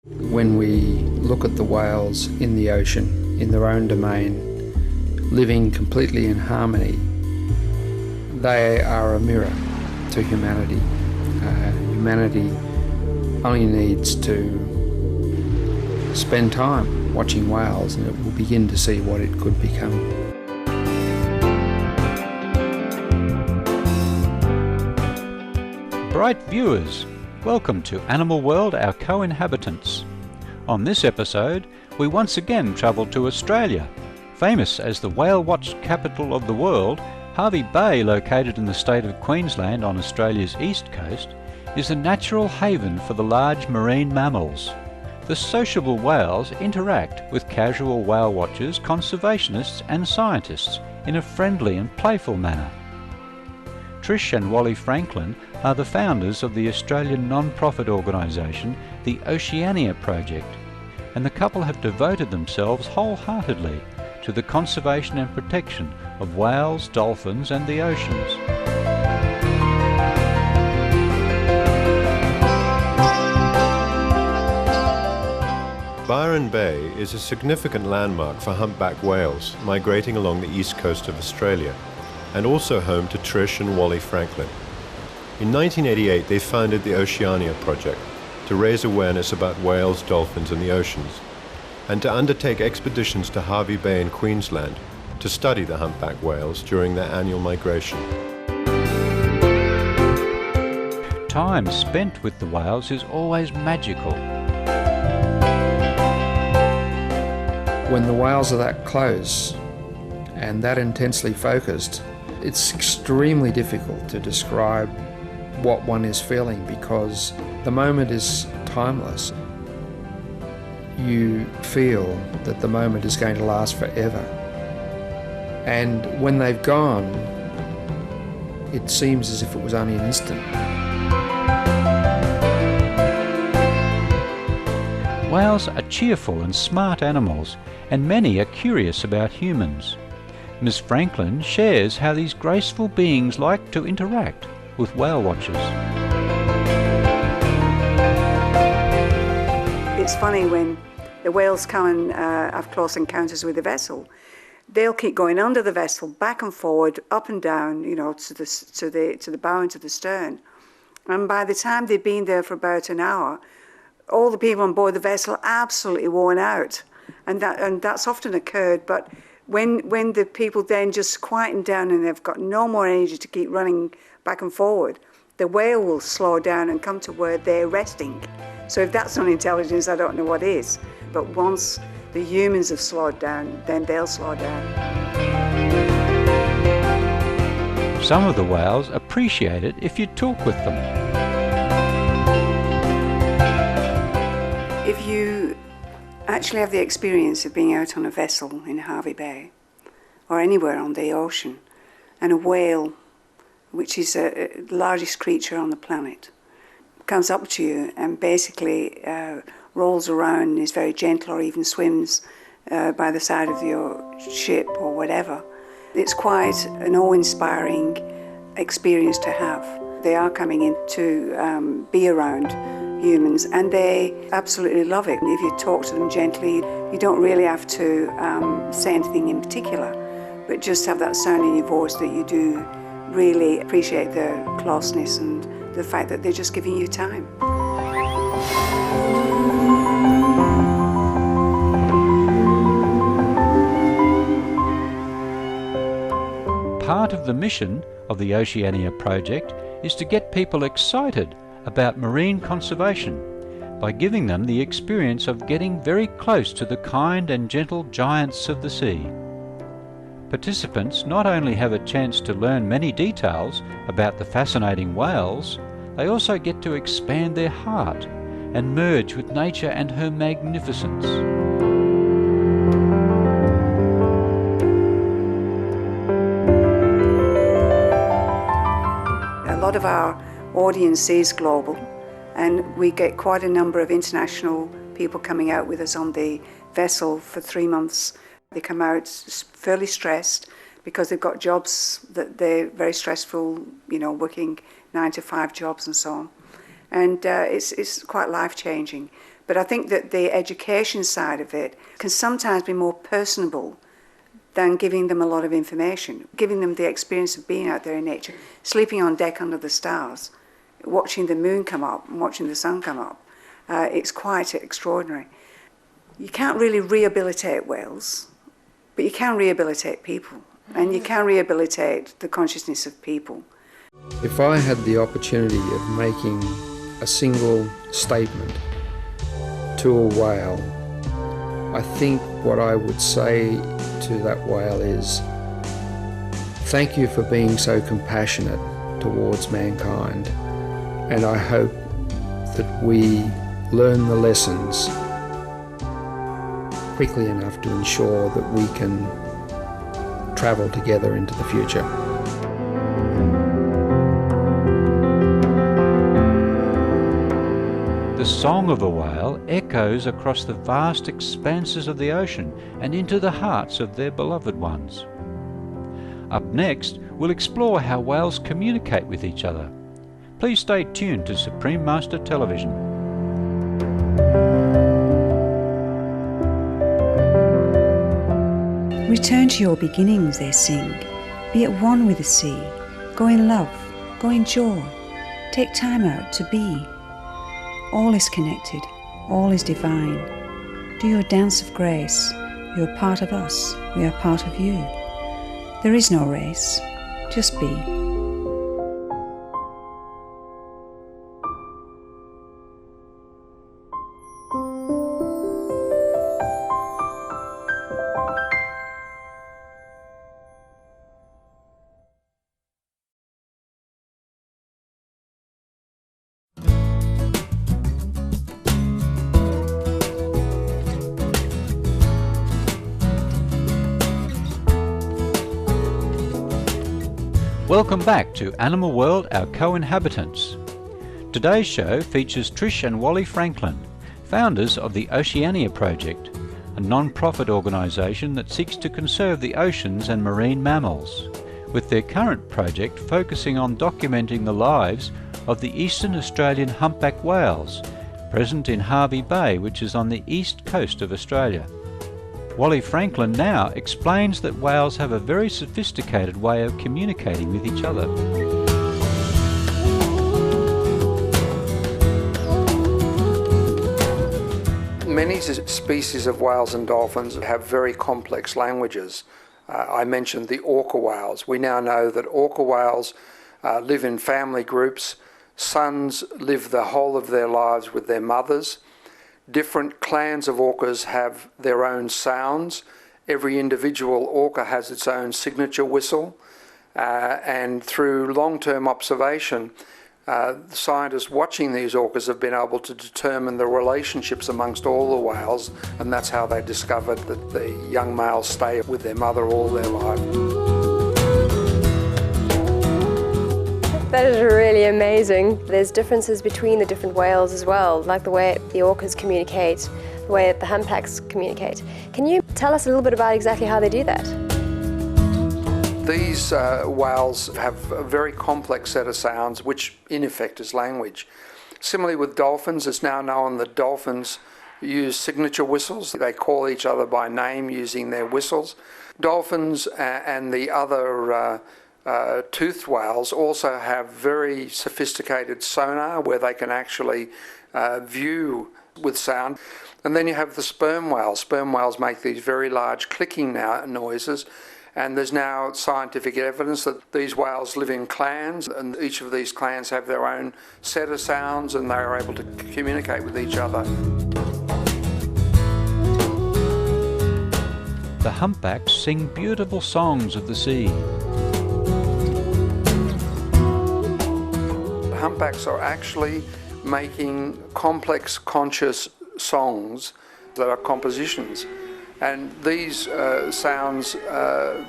When we look at the whales in the ocean, in their own domain, living completely in harmony, they are a mirror to humanity. Humanity only needs to spend time watching whales and it will begin to see what it could become. Bright viewers, welcome to Animal World, our co-inhabitants. On this episode, we once again travel to Australia. Famous as the whale watch capital of the world, Hervey Bay, located in the state of Queensland on Australia's east coast, is a natural haven for the large marine mammals. The sociable whales interact with casual whale watchers, conservationists and scientists in a friendly and playful manner. Trish and Wally Franklin are the founders of the Australian non-profit organisation, the Oceania Project, and the couple have devoted themselves wholeheartedly to the conservation and protection of whales, dolphins and the oceans. Byron Bay is a significant landmark for humpback whales migrating along the east coast of Australia, and also home to Trish and Wally Franklin. In 1988, they founded the Oceania Project to raise awareness about whales, dolphins and the oceans, and to undertake expeditions to Hervey Bay in Queensland to study the humpback whales during their annual migration. Time spent with the whales is always magical. When the whales are that close and that intensely focused, it's extremely difficult to describe what one is feeling because the moment is timeless. You feel that the moment is going to last forever. And when they've gone, it seems as if it was only an instant. Whales are cheerful and smart animals, and many are curious about humans. Ms. Franklin shares how these graceful beings like to interact with whale watchers. It's funny when the whales come and have close encounters with the vessel. They'll keep going under the vessel, back and forward, up and down, to the bow and to the stern. And by the time they've been there for about an hour, all the people on board the vessel are absolutely worn out, and that's often occurred. But when the people then just quieten down and they've got no more energy to keep running back and forward, the whale will slow down and come to where they're resting. So if that's not intelligence, I don't know what is. But once the humans have slowed down, then they'll slow down. Some of the whales appreciate it if you talk with them. If you actually have the experience of being out on a vessel in Hervey Bay or anywhere on the ocean, and a whale, which is the largest creature on the planet, comes up to you and basically rolls around and is very gentle or even swims by the side of your ship or whatever, it's quite an awe-inspiring experience to have. They are coming in to be around humans and they absolutely love it. If you talk to them gently, you don't really have to say anything in particular, but just have that sound in your voice that you do really appreciate their closeness and the fact that they're just giving you time. Part of the mission of the Oceania Project is to get people excited about marine conservation by giving them the experience of getting very close to the kind and gentle giants of the sea. Participants not only have a chance to learn many details about the fascinating whales, they also get to expand their heart and merge with nature and her magnificence. A lot of our audience is global, and we get quite a number of international people coming out with us on the vessel for 3 months. They come out fairly stressed because they've got jobs that they're very stressful, working 9 to 5 jobs and so on. And it's quite life-changing. But I think that the education side of it can sometimes be more personable than giving them a lot of information, giving them the experience of being out there in nature, sleeping on deck under the stars, watching the moon come up and watching the sun come up. It's quite extraordinary. You can't really rehabilitate whales, but you can rehabilitate people, and you can rehabilitate the consciousness of people. If I had the opportunity of making a single statement to a whale, I think what I would say to that whale is, thank you for being so compassionate towards mankind, and I hope that we learn the lessons quickly enough to ensure that we can travel together into the future. The song of a whale echoes across the vast expanses of the ocean and into the hearts of their beloved ones. Up next, we'll explore how whales communicate with each other. Please stay tuned to Supreme Master Television. Return to your beginnings, they sing. Be at one with the sea. Go in love, go in joy. Take time out to be. All is connected, all is divine. Do your dance of grace. You are part of us, we are part of you. There is no race, just be. Welcome back to Animal World, Our Co-Inhabitants. Today's show features Trish and Wally Franklin, founders of the Oceania Project, a non-profit organisation that seeks to conserve the oceans and marine mammals, with their current project focusing on documenting the lives of the eastern Australian humpback whales, present in Hervey Bay, which is on the east coast of Australia. Wally Franklin now explains that whales have a very sophisticated way of communicating with each other. Many species of whales and dolphins have very complex languages. I mentioned the orca whales. We now know that orca whales live in family groups. Sons live the whole of their lives with their mothers. Different clans of orcas have their own sounds. Every individual orca has its own signature whistle. And through long-term observation, scientists watching these orcas have been able to determine the relationships amongst all the whales, and that's how they discovered that the young males stay with their mother all their life. That is really amazing. There's differences between the different whales as well, like the way the orcas communicate, the way the humpbacks communicate. Can you tell us a little bit about exactly how they do that? These whales have a very complex set of sounds, which in effect is language. Similarly with dolphins, it's now known that dolphins use signature whistles. They call each other by name using their whistles. Dolphins and the other toothed whales also have very sophisticated sonar where they can actually view with sound. And then you have the sperm whales. Sperm whales make these very large clicking noises, and there's now scientific evidence that these whales live in clans, and each of these clans have their own set of sounds, and they are able to communicate with each other. The humpbacks sing beautiful songs of the sea. Humpbacks are actually making complex conscious songs that are compositions, and these sounds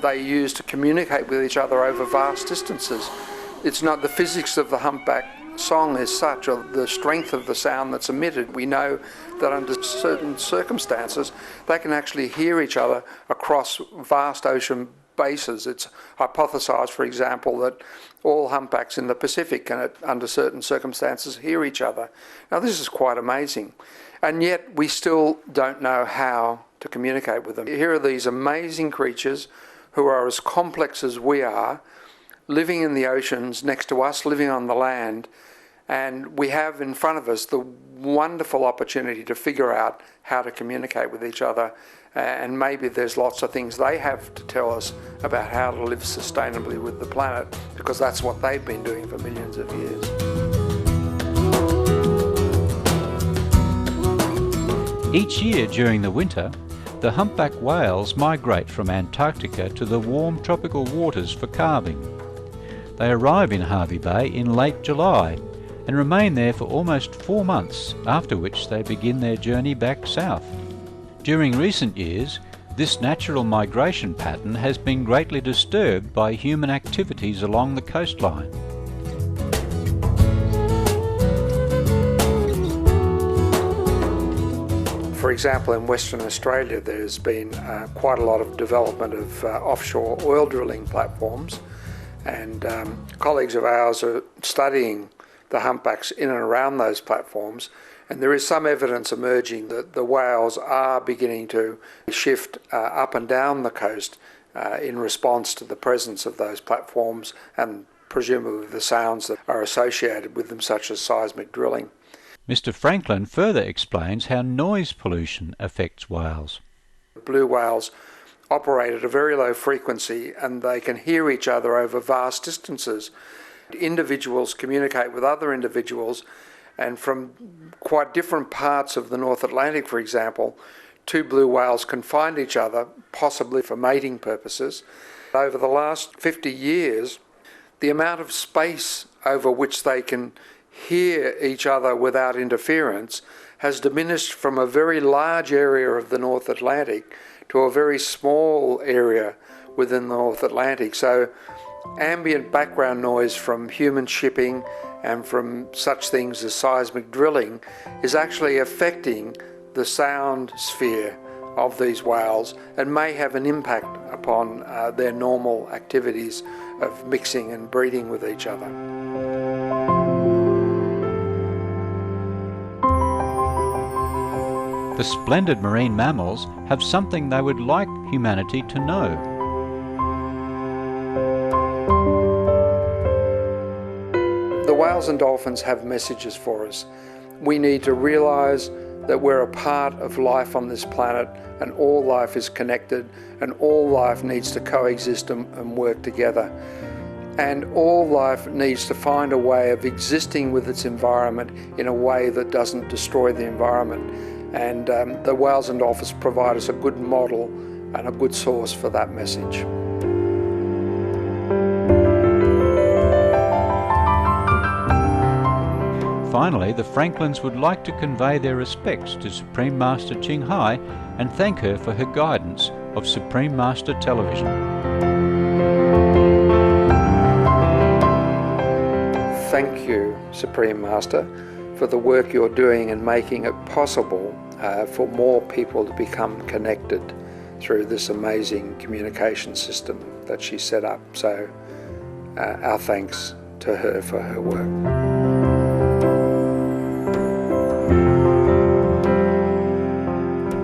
they use to communicate with each other over vast distances. It's not the physics of the humpback song as such, or the strength of the sound that's emitted. We know that under certain circumstances they can actually hear each other across vast ocean bases. It's hypothesized, for example, that all humpbacks in the Pacific can, under certain circumstances, hear each other. Now, this is quite amazing. And yet we still don't know how to communicate with them. Here are these amazing creatures who are as complex as we are, living in the oceans next to us, living on the land, and we have in front of us the wonderful opportunity to figure out how to communicate with each other, and maybe there's lots of things they have to tell us about how to live sustainably with the planet, because that's what they've been doing for millions of years. Each year during the winter, the humpback whales migrate from Antarctica to the warm tropical waters for calving. They arrive in Hervey Bay in late July and remain there for almost 4 months, after which they begin their journey back south. During recent years, this natural migration pattern has been greatly disturbed by human activities along the coastline. For example, in Western Australia, there's been quite a lot of development of offshore oil drilling platforms, and colleagues of ours are studying the humpbacks in and around those platforms, and there is some evidence emerging that the whales are beginning to shift up and down the coast in response to the presence of those platforms and presumably the sounds that are associated with them, such as seismic drilling. Mr. Franklin further explains how noise pollution affects whales. Blue whales operate at a very low frequency and they can hear each other over vast distances. Individuals communicate with other individuals, and from quite different parts of the North Atlantic, for example, 2 blue whales can find each other, possibly for mating purposes. Over the last 50 years, the amount of space over which they can hear each other without interference has diminished from a very large area of the North Atlantic to a very small area within the North Atlantic. So ambient background noise from human shipping and from such things as seismic drilling is actually affecting the sound sphere of these whales and may have an impact upon their normal activities of mixing and breeding with each other. The splendid marine mammals have something they would like humanity to know. The whales and dolphins have messages for us. We need to realise that we're a part of life on this planet, and all life is connected, and all life needs to coexist and work together. And all life needs to find a way of existing with its environment in a way that doesn't destroy the environment. And the whales and dolphins provide us a good model and a good source for that message. Finally, the Franklins would like to convey their respects to Supreme Master Ching Hai and thank her for her guidance of Supreme Master Television. Thank you, Supreme Master, for the work you're doing and making it possible for more people to become connected through this amazing communication system that she set up. So our thanks to her for her work.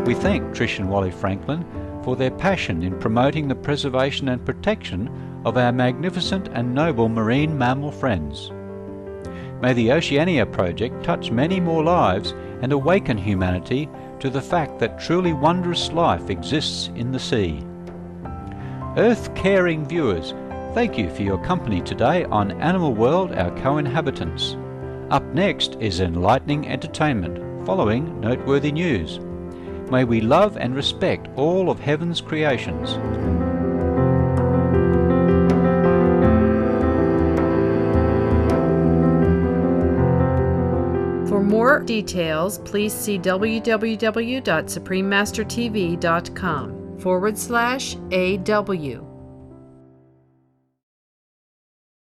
We thank Trish and Wally Franklin for their passion in promoting the preservation and protection of our magnificent and noble marine mammal friends. May the Oceania project touch many more lives and awaken humanity to the fact that truly wondrous life exists in the sea. Earth-caring viewers, thank you for your company today on Animal World, Our Co-Inhabitants. Up next is enlightening entertainment, following noteworthy news. May we love and respect all of heaven's creations. For more details, please see www.suprememastertv.com/AW.